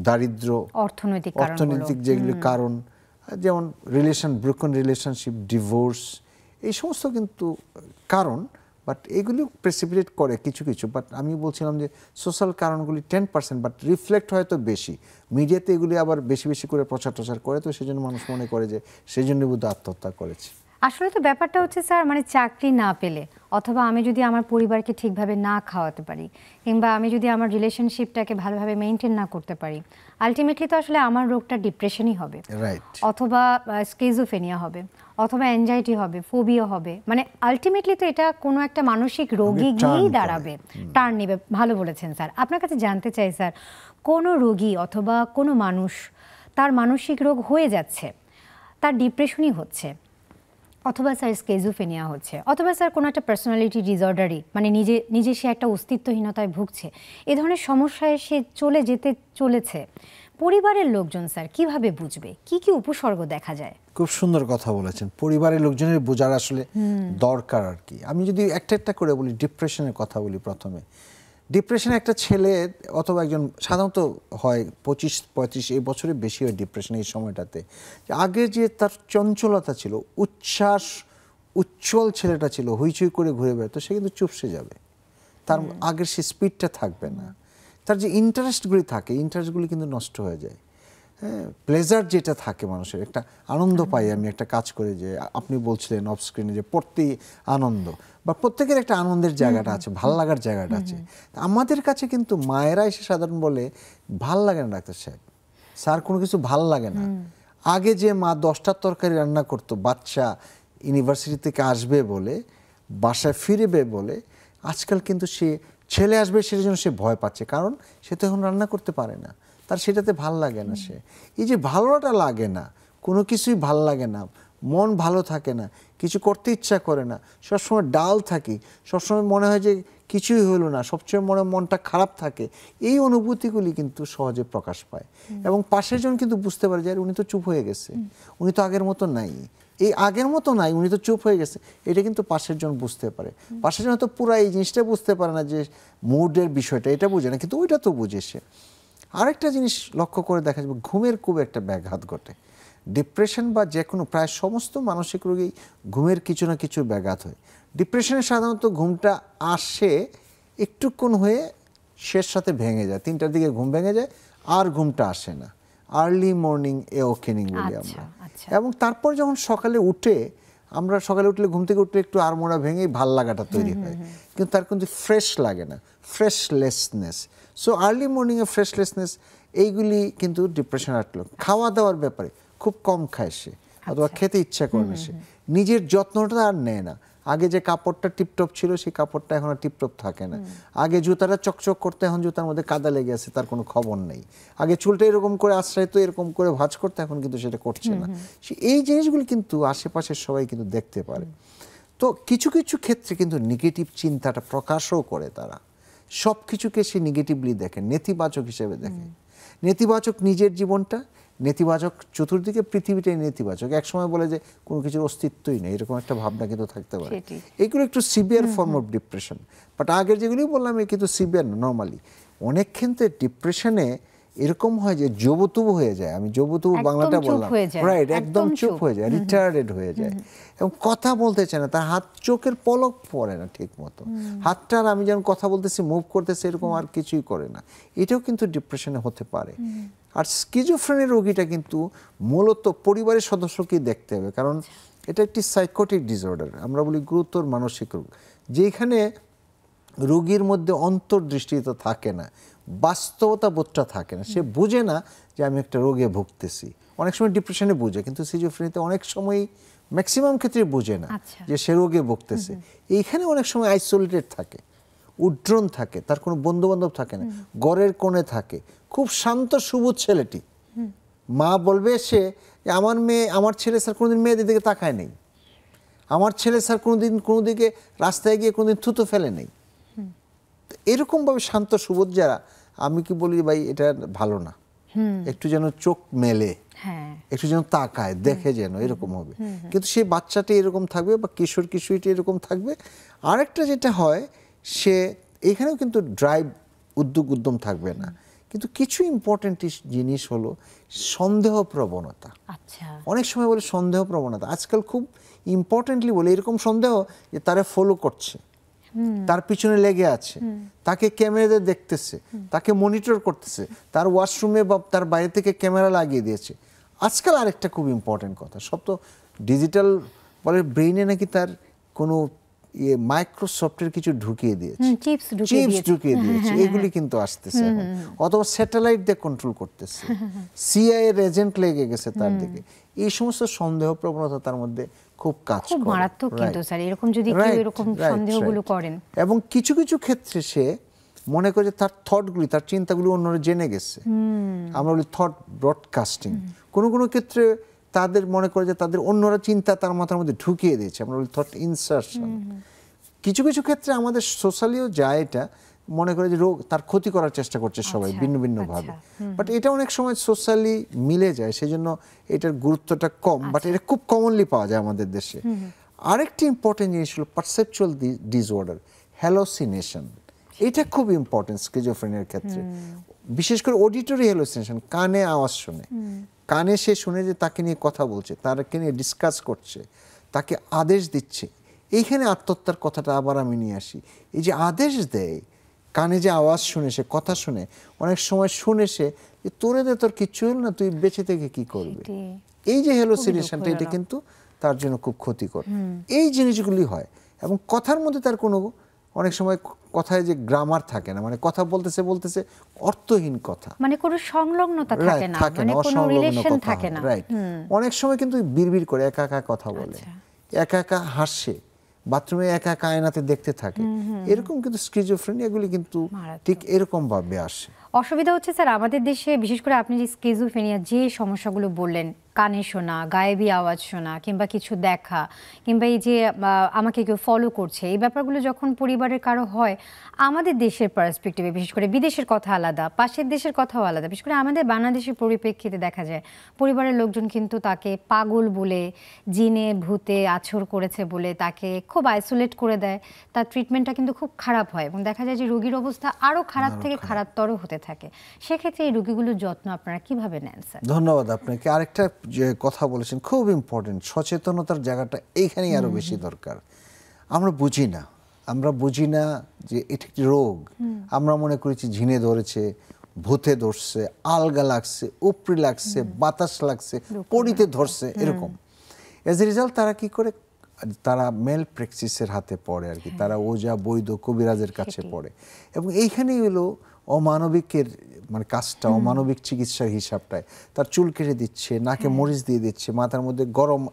দারিদ্র, অর্থনৈতিক যেগুলি কারণ, যেমন ব্রোকেন রিলেশনশিপ, ডিভোর্স, এই সমস্ত কিন্তু কারণ। বাট এগুলি প্রেসিপিটেট করে কিছু কিছু, বাট আমি বলছিলাম যে সোশ্যাল কারণগুলি 10%, বাট রিফ্লেক্ট হয়তো বেশি মিডিয়াতে, এগুলি আবার বেশি বেশি করে প্রচার করে, তো সেই জন্য মানুষ মনে করে যে সেই জন্য বোধ আত্মহত্যা করেছে। আসলে তো ব্যাপারটা হচ্ছে স্যার, মানে চাকরি না পেলে, অথবা আমি যদি আমার পরিবারকে ঠিকভাবে না খাওয়াতে পারি, কিংবা আমি যদি আমার রিলেশনশিপটাকে ভালোভাবে মেনটেন না করতে পারি, আলটিমেটলি তো আসলে আমার রোগটা ডিপ্রেশনই হবে, অথবা স্কিজোফ্রেনিয়া হবে, অথবা অ্যাংজাইটি হবে, ফোবিয়া হবে। মানে আলটিমেটলি তো এটা কোনো একটা মানসিক রোগী গিয়েই দাঁড়াবে, টার্ন নেবে। ভালো বলেছেন স্যার। আপনার কাছে জানতে চাই স্যার, কোনো রোগী অথবা কোনো মানুষ তার মানসিক রোগ হয়ে যাচ্ছে, তার ডিপ্রেশনই হচ্ছে, অথবা স্যার স্কিজোফ্রেনিয়া হচ্ছে, অথবা স্যার কোনো একটা পার্সোনালিটি ডিসঅর্ডারই, মানে নিজে সে একটা অস্তিত্বহীনতায় ভুগছে, এ ধরনের সমস্যায় সে চলে যেতে চলেছে, পরিবারের লোকজন স্যার কিভাবে বুঝবে, কি কি উপসর্গ দেখা যায়? খুব সুন্দর কথা বলেছেন। পরিবারের লোকজনের বোঝার আসলে দরকার আর কি। আমি যদি একটা একটা করে বলি, ডিপ্রেশনের কথা বলি প্রথমে। ডিপ্রেশন একটা ছেলে অথবা একজন, সাধারণত হয় 25-35 এই বছরে বেশি হয় ডিপ্রেশন এই সময়টাতে। আগে যে তার চঞ্চলতা ছিল, উচ্ছ্বাস উজ্জ্বল ছেলেটা ছিল, হইচই করে ঘুরে বেড়াতো, সে কিন্তু চুপসে যাবে, তার আগের সে স্পিডটা থাকবে না, তার যে ইন্টারেস্টগুলি থাকে ইন্টারেস্টগুলি কিন্তু নষ্ট হয়ে যায়। হ্যাঁ, প্লেজার যেটা থাকে মানুষের, একটা আনন্দ পাই আমি একটা কাজ করে, যে আপনি বলছিলেন অফ স্ক্রিনে যে পড়তেই আনন্দ, বা প্রত্যেকের একটা আনন্দের জায়গাটা আছে, ভাল লাগার জায়গাটা আছে। আমাদের কাছে কিন্তু মায়েরা এসে সাধারণ বলে ভাল লাগে না ডাক্তার সাহেব, স্যার কোনো কিছু ভাল লাগে না। আগে যে মা 10টার তরকারি রান্না করতো বাচ্চা ইউনিভার্সিটি থেকে আসবে বলে, বাসায় ফিরবে বলে, আজকাল কিন্তু সে ছেলে আসবে সেটার জন্য সে ভয় পাচ্ছে, কারণ সে তো এখন রান্না করতে পারে না, তার সেটাতে ভাল লাগে না। সে এই যে ভালোটা লাগে না, কোনো কিছুই ভাল লাগে না, মন ভালো থাকে না, কিছু করতে ইচ্ছা করে না, সবসময় ডাল থাকি, সবসময় মনে হয় যে কিছুই হলো না, সবসময় মনটা খারাপ থাকে, এই অনুভূতিগুলি কিন্তু সহজে প্রকাশ পায়। এবং পাশের জন কিন্তু বুঝতে পারে যে উনি তো চুপ হয়ে গেছে, উনি তো আগের মতো নাই, এই আগের মতো নাই, উনি তো চুপ হয়ে গেছে, এটা কিন্তু পাশের জন বুঝতে পারে। পাশের জন তো পুরো এই জিনিসটা বুঝতে পারে না, যে মুডের বিষয়টা এটা বুঝে না, কিন্তু ওইটা তো বুঝে সে। আরেকটা জিনিস লক্ষ্য করে দেখা যাবে, ঘুমের খুব একটা ব্যাঘাত ঘটে। ডিপ্রেশন বা যে কোনো প্রায় সমস্ত মানসিক রোগী ঘুমের কিছু না কিছু ব্যাঘাত হয়। ডিপ্রেশনে সাধারণত ঘুমটা আসে একটুক্ষণ হয়ে শেষ সাথে ভেঙে যায়, 3টার দিকে ঘুম ভেঙে যায়, আর ঘুমটা আসে না, আর্লি মর্নিং এওকেনিং বলি আমরা। এবং তারপর যখন সকালে উঠে, আমরা সকালে উঠলে ঘুম থেকে উঠলে একটু আড়মোড়া ভেঙেই ভাল লাগাটা তৈরি হয়, কিন্তু তার কিন্তু ফ্রেশ লাগে না, ফ্রেশলেসনেস। সো আর্লি মর্নিংয়ে ফ্রেশলেসনেস, এইগুলি কিন্তু ডিপ্রেশন আটলো। খাওয়া দাওয়ার ব্যাপারে খুব কম খায় সে, অথবা খেতে ইচ্ছা করে না সে, নিজের যত্নটা আর নেয় না। আগে যে কাপড়টা টিপটপ ছিল সেই কাপড়টা এখন আর টিপটপ থাকে না। আগে জুতাটা চকচক করতে, এখন জুতার মধ্যে কাদা লেগে আছে, তার কোনো খবর নেই। আগে চুলটা এরকম করে আশ্রয়িত এরকম করে ভাঁজ করতে, এখন কিন্তু সেটা করছে না। এই জিনিসগুলি কিন্তু আশেপাশের সবাই কিন্তু দেখতে পারে। তো কিছু কিছু ক্ষেত্রে কিন্তু নেগেটিভ চিন্তাটা প্রকাশও করে তারা, সব কিছুকে সে নেগেটিভলি দেখে, নেতিবাচক হিসেবে দেখে। নেতিবাচক নিজের জীবনটা, নেতিবাচক চতুর্দিকে পৃথিবীটাই নেতিবাচক, একসময় বলে যে কোনো কিছুর অস্তিত্বই নেই, এরকম একটা ভাবনা কিন্তু থাকতে পারে। এগুলো একটু severe form of depression. But আগের যেগুলি বললাম এ কিন্তু সিভিয়ার না। নর্মালি অনেক ক্ষেত্রে ডিপ্রেশনে এরকম হয় যে জবুতুবু হয়ে যায়, আমি জবুতুবু বাংলাটা বললাম, রাইট, একদম চুপ হয়ে যায়, রিটায়ার্ডেড হয়ে যায়, এবং কথা বলতে চায় না, তার হাত চোখের পলক পড়ে না ঠিক মতো, হাতটার আমি যেমন কথা বলতেছি মুভ করতেছি এরকম আর কিছুই করে না। এটাও কিন্তু ডিপ্রেশনে হতে পারে। আর স্কিজোফ্রেনিয়া রোগীটা কিন্তু মূলত পরিবারের সদস্যকেই দেখতে হবে, কারণ এটা একটি সাইকোটিক ডিসঅর্ডার, আমরা বলি গুরুতর মানসিক রোগ, যেখানে রোগীর মধ্যে অন্তর্দৃষ্টিতা থাকে না, বাস্তবতা বোধটা থাকে না, সে বুঝে না যে আমি একটা রোগে ভুগতেছি। অনেক সময় ডিপ্রেশনে বুঝে, কিন্তু সিজোফ্রেনিয়াতে অনেক সময় ম্যাক্সিমাম ক্ষেত্রে বুঝে না যে সে রোগে ভুগতেছে। এইখানে অনেক সময় আইসোলেটেড থাকে, উড্রণ থাকে, তার কোনো বন্ধু বান্ধব থাকে না, ঘরের কোণে থাকে, খুব শান্ত সুবোধ ছেলেটি। মা বলবে সে আমার মেয়ে, আমার ছেলে স্যার কোনোদিন মেয়েদের দিকে তাকায় নেই, আমার ছেলে স্যার কোনোদিন কোনো দিকে রাস্তায় গিয়ে কোনোদিন থুতু ফেলে নেই। এরকমভাবে শান্ত সুবোধ যারা, আমি কি বলি ভাই এটা ভালো না, একটু যেন চোখ মেলে, একটু যেন তাকায় দেখে, যেন এরকম হবে। কিন্তু সেই বাচ্চাটি এরকম থাকবে বা কিশোর কিশোরীটি এরকম থাকবে। আরেকটা যেটা হয়, সে এখানেও কিন্তু ড্রাইভ উদ্যম থাকবে না। কিন্তু কিছু ইম্পর্টেন্ট জিনিস হলো সন্দেহ প্রবণতা। অনেক সময় বলে সন্দেহ প্রবণতা, আজকাল খুব ইম্পর্টেন্টলি বলে এরকম সন্দেহ যে তারা ফলো করছে, তার পিছনে লেগে আছে, তাকে ক্যামেরাতে দেখতেছে, তাকে মনিটর করতেছে, তার ওয়াশরুমে বা তার বাইরে থেকে ক্যামেরা লাগিয়ে দিয়েছে। আজকাল আরেকটা খুব ইম্পর্টেন্ট কথা, সব তো ডিজিটাল বলে, ব্রেইনে নাকি তার কোনো মাইক্রোসফটের কিছু ঢুকিয়ে দিয়েছে, চিপস ঢুকিয়ে দিয়েছে, এগুলি কিন্তু আসতেছে এখন, অথবা স্যাটেলাইট দিয়ে কন্ট্রোল করতেছে, সিআইএ এর এজেন্ট লেগে গেছে তার দিকে। এই সমস্ত সন্দেহ প্রবণতা তার মধ্যে খুব কাজ করে, মারাত্মক কিন্তু স্যার এরকম যদি কেউ এরকম সন্দেহগুলো করেন। এবং কিছু কিছু ক্ষেত্রে সে মনে করে যে তার থটগুলি, তার চিন্তাগুলি অন্যরা জেনে গেছে, আমরা বলি থট ব্রডকাস্টিং। কোনো কোনো ক্ষেত্রে তাদের মনে করে যে তাদের অন্যরা চিন্তা তার মাথার মধ্যে ঢুকিয়ে দিয়েছে, আমরা বলি থট ইনসারশন। কিছু কিছু ক্ষেত্রে আমাদের সোশ্যালিও যায়, এটা মনে করে যে রোগ তার ক্ষতি করার চেষ্টা করছে সবাই ভিন্ন ভিন্ন ভাবে, বাট এটা অনেক সময় সোশ্যালি মিলে যায়, সেজন্য এটার গুরুত্বটা কম, বাট এটা খুব কমনলি পাওয়া যায় আমাদের দেশে। আরেকটি ইম্পর্টেন্ট জিনিস হলো পারসেপচুয়াল ডিসঅর্ডার, হ্যালোসিনেশন। এটা খুব ইম্পর্টেন্ট স্কিজোফ্রেনিয়ার ক্ষেত্রে, বিশেষ করে অডিটরি হ্যালোসিনেশন, কানে আওয়াজ শুনে, কানে সে শুনে যে তাকে নিয়ে কথা বলছে, তাকে নিয়ে ডিসকাস করছে, তাকে আদেশ দিচ্ছে। এইখানে আত্মহত্যার কথাটা আবার আমি নিয়ে আসি। এই যে আদেশ দেয়, কানে যে আওয়াজ শুনে, সে কথা শুনে, অনেক সময় শুনে সে যে তোরে দে, তোর কিচ্ছু হল না, তুই বেঁচে থেকে কি করবে, এই যে হ্যালোসিনেশনটা, এটা কিন্তু তার জন্য খুব ক্ষতিকর। এই জিনিসগুলি হয় এবং কথার মধ্যে তার কোনো, অনেক সময় কথায় যে গ্রামার থাকে না, মানে কথা বলতেছে বলতেছে অর্থহীন কথা, মানে কোনো সংলগ্নতা থাকে না, মানে কোনো রিলেশন থাকে না, রাইট। অনেক সময় কিন্তু বিড়বিড় করে একা একা কথা বলে, একা একা হাসে, বাথরুমে একা একা আয়নাতে দেখতে থাকে, এরকম কিন্তু স্কিজোফ্রেনিয়া এগুলি কিন্তু ঠিক এরকম ভাবে আসে। অসুবিধা হচ্ছে স্যার আমাদের দেশে, বিশেষ করে আপনি যে স্কিজোফ্রেনিয়া যে সমস্যাগুলো বললেন, কানে শোনা, গায়েবী আওয়াজ শোনা, কিংবা কিছু দেখা, কিংবা এই যে আমাকে কেউ ফলো করছে, এই ব্যাপারগুলো যখন পরিবারের কারো হয়, আমাদের দেশের পার্সপেক্টিভে, বিশেষ করে বিদেশের কথা আলাদা, পাশের দেশের কথাও আলাদা, বিশেষ করে আমাদের বাংলাদেশের পরিপ্রেক্ষিতে দেখা যায় পরিবারের লোকজন কিন্তু তাকে পাগল বলে, জিনে ভূতে আছর করেছে বলে তাকে খুব আইসোলেট করে দেয়। তার ট্রিটমেন্টটা কিন্তু খুব খারাপ হয় এবং দেখা যায় যে রোগীর অবস্থা আরও খারাপ থেকে খারাপতর হতে থাকে। সেক্ষেত্রে এই রোগীগুলোর যত্ন আপনারা কিভাবে নেন স্যার? ধন্যবাদ আপনাকে। আরেকটা যে কথা বলেছেন খুব ইম্পর্টেন্ট, সচেতনতার জায়গাটা এইখানেই আরো বেশি দরকার। আমরা বুঝি না যে এটা একটি রোগ। আমরা মনে করেছি ঝিনে ধরেছে, ভূতে ধরছে, আলগা লাগছে, উপরি লাগছে, বাতাস লাগছে, পড়িতে ধরছে, এরকম। এজ এ রেজাল্ট তারা কি করে, তারা মেল প্র্যাকটিসের হাতে পড়ে আর কি, তারা ওজা বৈদ্য কবিরাজের কাছে পড়ে এবং এইখানেই হলো অমানবিকের মানে কাজটা, অমানবিক চিকিৎসার হিসাবটায় তার চুল কেটে দিচ্ছে, নাকে মরিচ দিয়ে দিচ্ছে, মাথার মধ্যে গরম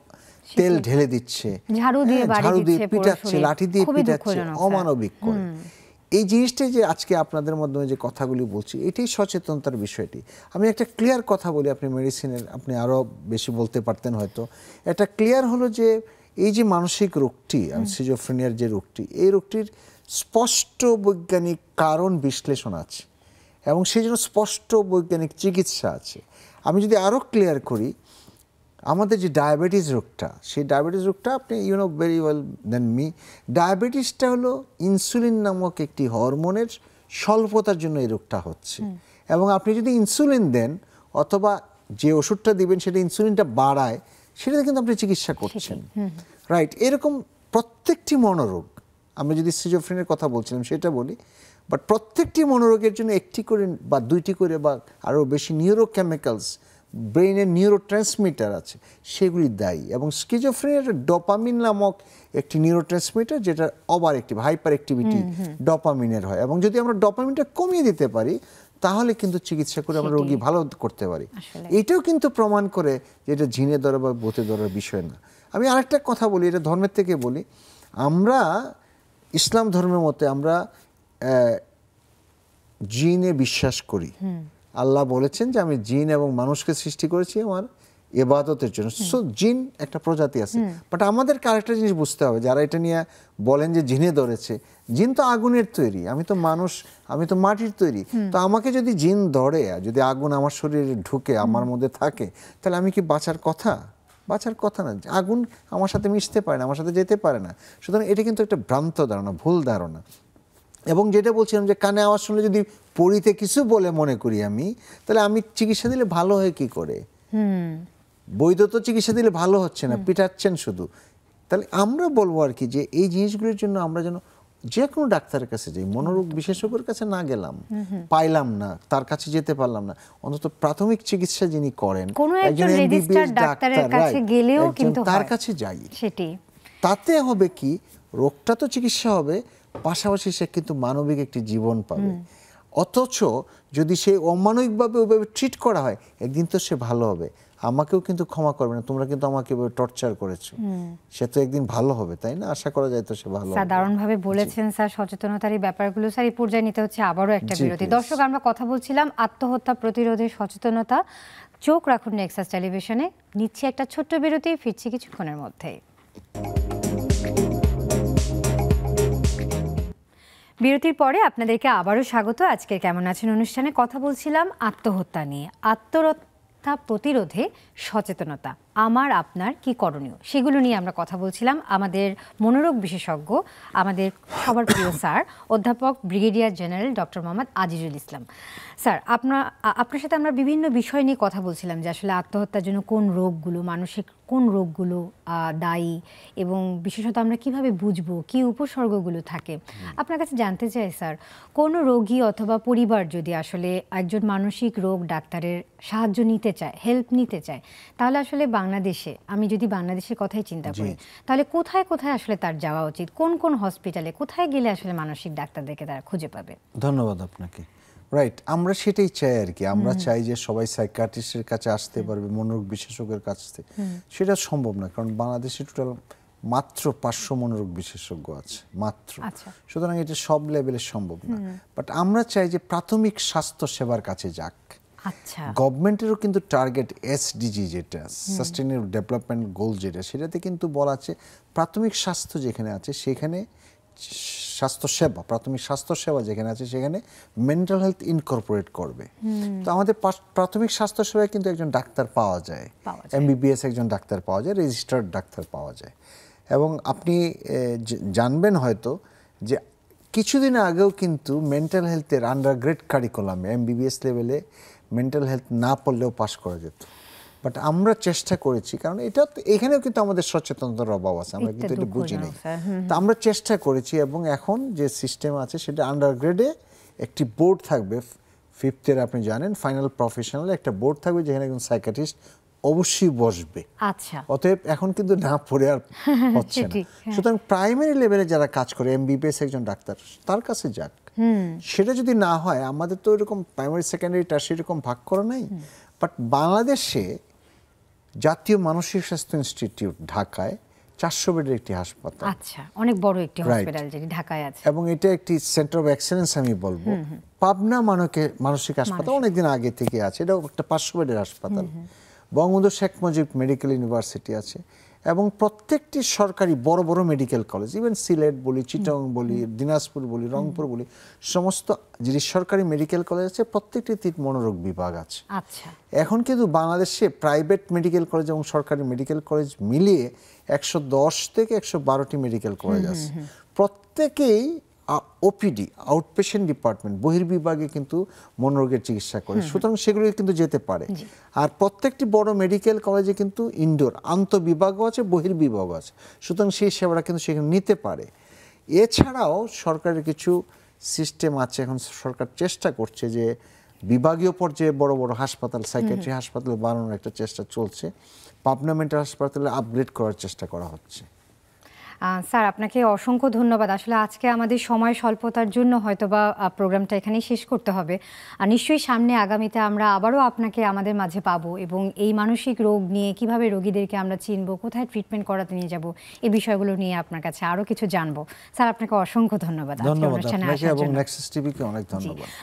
তেল ঢেলে দিচ্ছে, ঝাড়ু দিয়ে পিটাচ্ছে, লাঠি দিয়ে পিটাচ্ছে, অমানবিক করে। এই জিনিসটাই যে আজকে আপনাদের মাধ্যমে যে কথাগুলি বলছি, এটাই সচেতনতার বিষয়টি। আমি একটা ক্লিয়ার কথা বলি, আপনি মেডিসিনের আপনি আরও বেশি বলতে পারতেন হয়তো। এটা ক্লিয়ার হলো যে এই যে মানসিক রোগটি, সিজোফ্রেনিয়ার যে রোগটি, এই রোগটির স্পষ্ট বৈজ্ঞানিক কারণ বিশ্লেষণ আছে এবং সেই জন্য স্পষ্ট বৈজ্ঞানিক চিকিৎসা আছে। আমি যদি আরও ক্লিয়ার করি, আমাদের যে ডায়াবেটিস রোগটা, সেই ডায়াবেটিস রোগটা আপনি you know very well then me, ডায়াবেটিসটা হলো ইনসুলিন নামক একটি হরমোনের স্বল্পতার জন্য এই রোগটা হচ্ছে। এবং আপনি যদি ইনসুলিন দেন অথবা যে ওষুধটা দিবেন সেটা ইনসুলিনটা বাড়ায়, সেটাতে কিন্তু আপনি চিকিৎসা করছেন, রাইট। এরকম প্রত্যেকটি মনোরোগ, আমরা যদি সিজোফ্রেনিয়ার কথা বলছিলাম সেটা বলি, বাট প্রত্যেকটি মনোরোগের জন্য একটি করে বা দুইটি করে বা আরও বেশি নিউরোকেমিক্যালস, ব্রেইনের নিউরো ট্রান্সমিটার আছে, সেগুলি দায়ী। এবং স্কিজোফ্রেনিয়ার ডোপামিন নামক একটি নিউরো ট্রান্সমিটার, যেটা ওভার অ্যাক্টিভ, হাইপার অ্যাক্টিভিটি ডোপামিনের হয়, এবং যদি আমরা ডোপামিনটা কমিয়ে দিতে পারি তাহলে কিন্তু চিকিৎসা করে আমরা রোগী ভালো করতে পারি। এটাও কিন্তু প্রমাণ করে যে এটা ঝিনে ধরা বা ভূতে ধরার বিষয় না। আমি আরেকটা কথা বলি, এটা ধর্মের থেকে বলি। আমরা ইসলাম ধর্মের মতে আমরা জিনে বিশ্বাস করি। আল্লাহ বলেছেন যে আমি জিন এবং মানুষকে সৃষ্টি করেছি আমার ইবাদতের জন্য। সো জিন একটা প্রজাতি আছে, বাট আমাদেরকে আরেকটা জিনিস বুঝতে হবে, যারা এটা নিয়ে বলেন যে জিনে ধরেছে, জিন তো আগুনের তৈরি, আমি তো মানুষ, আমি তো মাটির তৈরি। তো আমাকে যদি জিন ধরে, যদি আগুন আমার শরীরে ঢুকে আমার মধ্যে থাকে, তাহলে আমি কি বাঁচার কথা? বাঁচার কথা না। আগুন আমার সাথে মিশতে পারে না, আমার সাথে যেতে পারে না। সুতরাং এটা কিন্তু একটা ভ্রান্ত ধারণা, ভুল ধারণা। এবং যেটা বলছিলাম যে কানে আওয়াজ শুনলে যদি পড়িতে কিছু বলে মনে করি আমি, তাহলে আমি চিকিৎসা দিলে ভালো হয় কি করে? বৈদ্য তো চিকিৎসা দিলে ভালো হচ্ছে না, পিটাচ্ছেন শুধু। তাহলে আমরা বলবো আর কি যে এই জিনিসগুলোর জন্য আমরা যেন যে কোনো ডাক্তারের কাছে যাই, মনোরোগ বিশেষজ্ঞের কাছে না গেলাম, পাইলাম না, তার কাছে যেতে পারলাম না, অন্তত প্রাথমিক চিকিৎসা যিনি করেন একজন এমবিবিএস ডাক্তার, তার কাছে যাই। তাতে হবে কি, রোগটা তো চিকিৎসা হবে, পাশাপাশি সে কিন্তু মানবিক একটি জীবন পাবে। অথচ যদি সে অমানবিকভাবে ওইভাবে ট্রিট করা হয়, একদিন তো সে ভালো হবে, আমাকেও কিন্তু ক্ষমা করবে না, তোমরা কিন্তু আমাকে টর্চার করেছো, সে তো একদিন ভালো হবে, তাই না? আশা করা যায় তো সে ভালো হবে। স্যার দারুণভাবে বলেছেন স্যার, সচেতনতার এই ব্যাপারগুলো। স্যার এই পর্যায়ে নিতে হচ্ছে আবারও একটা বিরতি। দর্শক, আমরা কথা বলছিলাম আত্মহত্যা প্রতিরোধে সচেতনতা। চোখ রাখুন নেক্সাস টেলিভিশনে। নিচ্ছে একটা ছোট্ট বিরতি, ফিরছি কিছুক্ষণের মধ্যেই। বিরতির পরে আপনাদেরকে আবারও স্বাগত। আজকের কেমন আছেন অনুষ্ঠানে কথা বলছিলাম আত্মহত্যা নিয়ে। আত্মহত্যা প্রতিরোধে সচেতনতা, আমার আপনার কি করণীয়, সেগুলো নিয়ে আমরা কথা বলছিলাম। আমাদের মনোরোগ বিশেষজ্ঞ, আমাদের সবার প্রিয় স্যার অধ্যাপক brigadier general doctor Mohammad Azizul Islam. Sir আপনার সাথে আমরা বিভিন্ন বিষয় নিয়ে কথা বলছিলাম, যে আসলে আত্মহত্যার জন্য কোন রোগগুলো, মানসিক কোন রোগগুলো দায়ী এবং বিশেষত আমরা কিভাবে বুঝবো কি উপসর্গগুলো থাকে। আপনার কাছে জানতে চাই স্যার, কোনো রোগী অথবা পরিবার যদি আসলে একজন মানসিক রোগ ডাক্তারের সাহায্য নিতে চায়, হেল্প নিতে চায়, তাহলে আসলে বাংলাদেশে, আমি যদি বাংলাদেশের কথাই চিন্তা করি, তাহলে কোথায় কোথায় আসলে তার যাওয়া উচিত, কোন কোন হসপিটালে কোথায় গেলে আসলে মানসিক ডাক্তারদেরকে তারা খুঁজে পাবে? ধন্যবাদ আপনাকে। রাইট, আমরা সেটাই চাই আর কি। আমরা চাই যে সবাই সাইকিয়াট্রিস্টের কাছে আসতে পারবে, মনোরোগ বিশেষজ্ঞের কাছে। সেটা সম্ভব না, কারণ বাংলাদেশে টোটাল মাত্র 500 মনোরোগ বিশেষজ্ঞ আছে মাত্র। সুতরাং এটা সব লেভেলে সম্ভব না। বাট আমরা চাই যে প্রাথমিক স্বাস্থ্য সেবার কাছে যাক। আচ্ছা, গভর্নমেন্টেরও কিন্তু টার্গেট এসডিজি, যেটা সাস্টেইনেবল ডেভেলপমেন্ট গোল, যেটা সেটাতে কিন্তু বলা আছে প্রাথমিক স্বাস্থ্য যেখানে আছে সেখানে স্বাস্থ্যসেবা, প্রাথমিক স্বাস্থ্যসেবা যেখানে আছে সেখানে মেন্টাল হেলথ ইনকর্পোরেট করবে। তো আমাদের প্রাথমিক স্বাস্থ্যসেবায় কিন্তু একজন ডাক্তার পাওয়া যায়, এমবিবিএস একজন ডাক্তার পাওয়া যায়, রেজিস্টার্ড ডাক্তার পাওয়া যায়। এবং আপনি জানবেন হয়তো যে কিছুদিন আগেও কিন্তু মেন্টাল হেলথের আন্ডারগ্রেড কারিকুলামে এমবিবিএস লেভেলে মেন্টাল হেলথ না পড়লেও পাস করা যেত। বাট আমরা চেষ্টা করেছি, কারণ এটা এখানেও কিন্তু আমাদের সচেতনতার অভাব আছে, আমরা কিন্তু এটা বুঝি নাই। তো আমরা চেষ্টা করেছি, এবং এখন যে সিস্টেম আছে সেটা আন্ডারগ্রেডে একটি বোর্ড থাকবে, 5th ইয়ার আপনি জানেন, ফাইনাল প্রফেশনাল একটা বোর্ড থাকবে যেখানে একজন সাইকিয়াট্রিস্ট অবশ্যই বসবে। আচ্ছা, অতএব এখন কিন্তু না পড়ে আর হচ্ছে না। সুতরাং প্রাইমারি লেভেলে যারা কাজ করে, এমবিবিএস একজন ডাক্তার, তার কাছে যাক। সেটা যদি না হয়, আমাদের তো এরকম প্রাইমারি সেকেন্ডারি টার্সিয়ারি এরকম ভাগ করা নাই। বাট বাংলাদেশে জাতীয় মানসিক স্বাস্থ্য ইনস্টিটিউট ঢাকায় 400 বেডের একটি হাসপাতাল। আচ্ছা, অনেক বড় একটি হসপিটাল যেটি ঢাকায় আছে, এবং এটা একটি সেন্টার অফ এক্সেলেন্স আমি বলবো। পাবনা মানসিক হাসপাতাল অনেকদিন আগে থেকে আছে, এটাও একটা 500 বেডের হাসপাতাল। বঙ্গবন্ধু শেখ মুজিব মেডিকেল ইউনিভার্সিটি আছে, এবং প্রত্যেকটি সরকারি বড় বড় মেডিকেল কলেজ, ইভেন সিলেট বলি, চিটং বলি, দিনাজপুর বলি, রংপুর বলি, সমস্ত যে সরকারি মেডিকেল কলেজ আছে প্রত্যেকটি মনোরোগ বিভাগ আছে। আচ্ছা, এখন কিন্তু বাংলাদেশে প্রাইভেট মেডিকেল কলেজ এবং সরকারি মেডিকেল কলেজ মিলিয়ে 110 থেকে 112টি মেডিকেল কলেজ আছে। প্রত্যেকেই ওপিডি, আউটপেশেন্ট ডিপার্টমেন্ট, বহির্বিভাগে কিন্তু মনোরোগের চিকিৎসা করে। সুতরাং সেগুলো কিন্তু যেতে পারে। আর প্রত্যেকটি বড় মেডিকেল কলেজে কিন্তু ইনডোর আন্তঃবিভাগও আছে, বহির্বিভাগও আছে। সুতরাং সেই সেবাটা কিন্তু সেখানে নিতে পারে। এছাড়াও সরকারের কিছু সিস্টেম আছে, এখন সরকার চেষ্টা করছে যে বিভাগীয় পর্যায়ে বড় বড় হাসপাতাল, সাইকিয়াট্রি হাসপাতাল বানানোর একটা চেষ্টা চলছে। পাবনা মেন্টাল হাসপাতালে আপগ্রেড করার চেষ্টা করা হচ্ছে। স্যার, আপনাকে অসংখ্য ধন্যবাদ। আসলে আজকে আমাদের সময় স্বল্পতার জন্য হয়তোবা প্রোগ্রামটা এখানেই শেষ করতে হবে। আর নিশ্চয়ই সামনে আগামীতে আমরা আবারও আপনাকে আমাদের মাঝে পাবো, এবং এই মানসিক রোগ নিয়ে কিভাবে রোগীদেরকে আমরা চিনবো, কোথায় ট্রিটমেন্ট করাতে নিয়ে যাব, এই বিষয়গুলো নিয়ে আপনার কাছে আরও কিছু জানবো। স্যার, আপনাকে অসংখ্য ধন্যবাদ।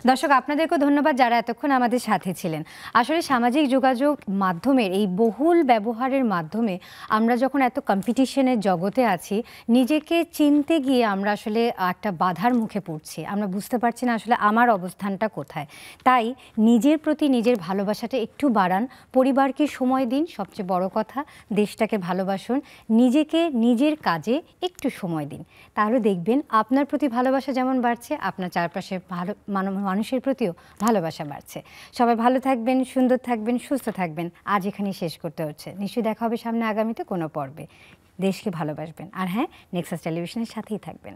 দর্শক, আপনাদেরকেও ধন্যবাদ যারা এতক্ষণ আমাদের সাথে ছিলেন। আসলে সামাজিক যোগাযোগ মাধ্যমের এই বহুল ব্যবহারের মাধ্যমে আমরা যখন এত কম্পিটিশনের জগতে আছি, নিজেকে চিনতে গিয়ে আমরা আসলে একটা বাধার মুখে পড়ছি। আমরা বুঝতে পারছি না আসলে আমার অবস্থানটা কোথায়। তাই নিজের প্রতি নিজের ভালোবাসাটা একটু বাড়ান, পরিবারকে সময় দিন, সবচেয়ে বড় কথা দেশটাকে ভালোবাসুন, নিজেকে নিজের কাজে একটু সময় দিন। তাহলে দেখবেন আপনার প্রতি ভালোবাসা যেমন বাড়ছে, আপনার চারপাশে মানুষের প্রতিও ভালোবাসা বাড়ছে। সবাই ভালো থাকবেন, সুন্দর থাকবেন, সুস্থ থাকবেন। আজ এখানেই শেষ করতে হচ্ছে। নিশ্চয়ই দেখা হবে সামনে আগামীতে কোনো পর্বে। দেশকে ভালোবাসবেন, আর হ্যাঁ, নেক্সাস টেলিভিশনের সাথেই থাকবেন।